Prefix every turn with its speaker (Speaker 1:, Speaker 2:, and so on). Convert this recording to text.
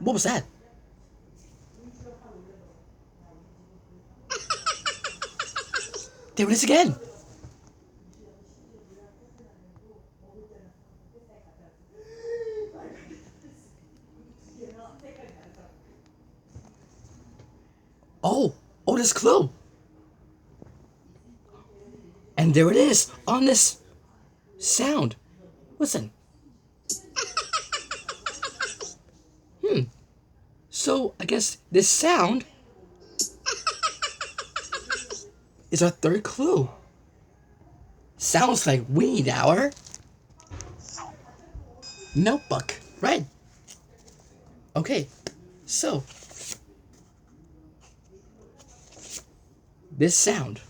Speaker 1: What was that? There it is again. Oh, this clue. And there it is on this sound. Listen. So I guess this sound is our third clue. Sounds like we need our notebook, right? Okay, so this sound